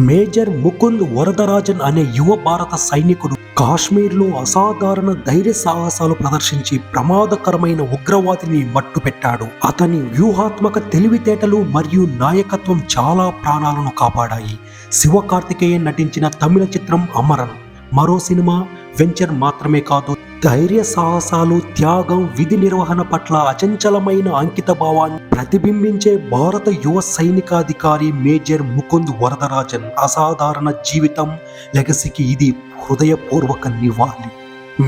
Major Mukund Varadarajan అనే యువ భారత సైనికుడు కాశ్మీర్లో అసాధారణ ధైర్య సాహసాలు ప్రదర్శించి ప్రమాదకరమైన ఉగ్రవాదిని మట్టుపెట్టాడు. అతని వ్యూహాత్మక తెలివితేటలు మరియు నాయకత్వం చాలా ప్రాణాలను కాపాడాయి. శివకార్తికేయన్ నటించిన తమిళ చిత్రం అమరన్ మరో సినిమా వెంచర్ మాత్రమే కాదు, ధైర్య సాహసాలు, త్యాగం, విధి నిర్వహణ పట్ల అచంచలమైన అంకిత భావాన్ని ప్రతిబింబించే భారత యువ సైనికాధికారి మేజర్ ముకుంద్ వరదరాజన్ అసాధారణ జీవితం లెగసీకి ఇది హృదయపూర్వక నివాళి.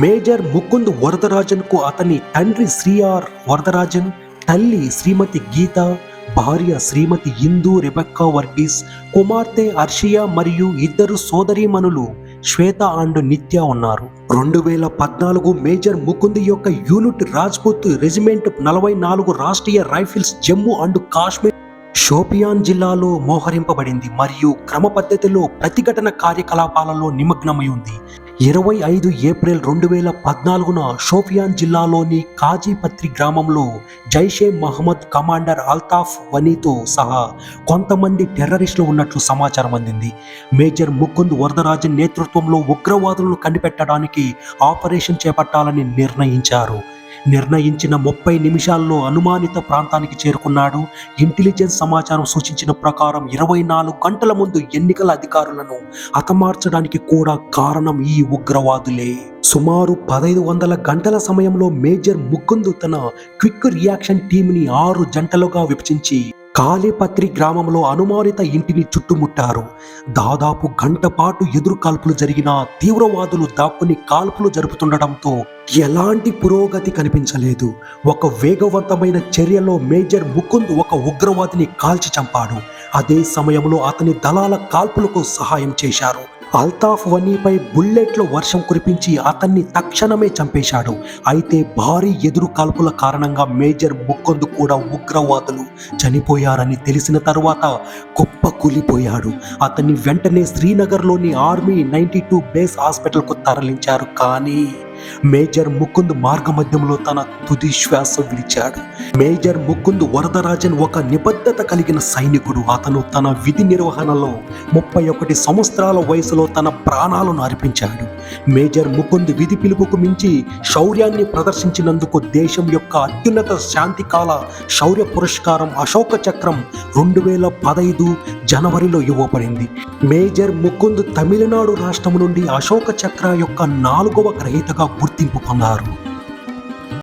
మేజర్ ముకుంద్ వరదరాజన్ కు అతని తండ్రి శ్రీ ఆర్ వరదరాజన్, తల్లి శ్రీమతి గీత, భార్య శ్రీమతి ఇందు రెబెక్కా వర్గీస్, కుమార్తె అర్షియా మరియు ఇద్దరు సోదరీమణులు శ్వేత అండ్ నిత్య ఉన్నారు. 2014 మేజర్ ముకుంద్ యొక్క unit Rajput regiment 44 Rashtriya rifles Jammu and Kashmir Shopian జిల్లాలో మోహరింపబడింది మరియు క్రమ పద్ధతిలో ప్రతిఘటన కార్యకలాపాలలో నిమగ్నమై ఉంది. 25 ఏప్రిల్ 2014న షోపియాన్ జిల్లాలోని కాజీపత్రి గ్రామంలో జైషే మహమ్మద్ కమాండర్ అల్తాఫ్ వనీతో సహా కొంతమంది టెర్రరిస్టులు ఉన్నట్లు సమాచారం అందింది. మేజర్ ముకుంద్ వరదరాజన్ నేతృత్వంలో ఉగ్రవాదులను కనిపెట్టడానికి ఆపరేషన్ చేపట్టాలని నిర్ణయించిన 30 నిమిషాల్లో అనుమానిత ప్రాంతానికి చేరుకున్నాడు. ఇంటెలిజెన్స్ సమాచారం సూచించిన ప్రకారం 24 గంటల ముందు ఎన్నికల అధికారులను హతమార్చడానికి కూడా కారణం ఈ ఉగ్రవాదులే. సుమారు 1500 గంటల సమయంలో మేజర్ ముకుంద్ తన క్విక్ రియాక్షన్ టీంని 6 జంటలుగా విభజించి కాళీపత్రి గ్రామంలో అనుమానిత ఇంటిని చుట్టుముట్టారు. దాదాపు గంట పాటు ఎదురు కాల్పులు జరిగిన తీవ్రవాదులు దాక్కుని కాల్పులు జరుపుతుండటంతో ఎలాంటి పురోగతి కనిపించలేదు. ఒక వేగవంతమైన చర్యలో మేజర్ ముకుంద్ ఒక ఉగ్రవాదిని కాల్చి చంపాడు. అదే సమయంలో అతని దళాల కాల్పులకు సహాయం చేశారు. అల్తాఫ్ వనీపై బుల్లెట్ల వర్షం కురిపించి అతన్ని తక్షణమే చంపేశాడు. అయితే భారీ ఎదురు కాల్పుల కారణంగా మేజర్ ముకుంద్ కూడా ఉగ్రవాదులు చనిపోయారని తెలిసిన తరువాత కుప్పకూలిపోయాడు. అతన్ని వెంటనే శ్రీనగర్లోని ఆర్మీ 92 బేస్ హాస్పిటల్కు తరలించారు. కానీ మేజర్ ముకుంద్ మార్గమధ్యంలో తన తుది శ్వాస విడిచాడు. మేజర్ ముకుంద్ వరదరాజన్ ఒక నిబద్ధత కలిగిన సైనికుడు. అతను తన విధి నిర్వహణలో 31 సంవత్సరాల వయసులో తన ప్రాణాలను అర్పించాడు. మేజర్ ముకుంద్ విధి పిలుపుకు మించి శౌర్యాన్ని ప్రదర్శించినందుకు దేశం యొక్క అత్యున్నత శాంతికాల శౌర్య పురస్కారం అశోక చక్రం 2015 జనవరిలో ఇవ్వబడింది. మేజర్ ముకుంద్ తమిళనాడు రాష్ట్రం నుండి అశోక చక్ర యొక్క 4వ గ్రహీతగా గుర్తింపు పొందారు.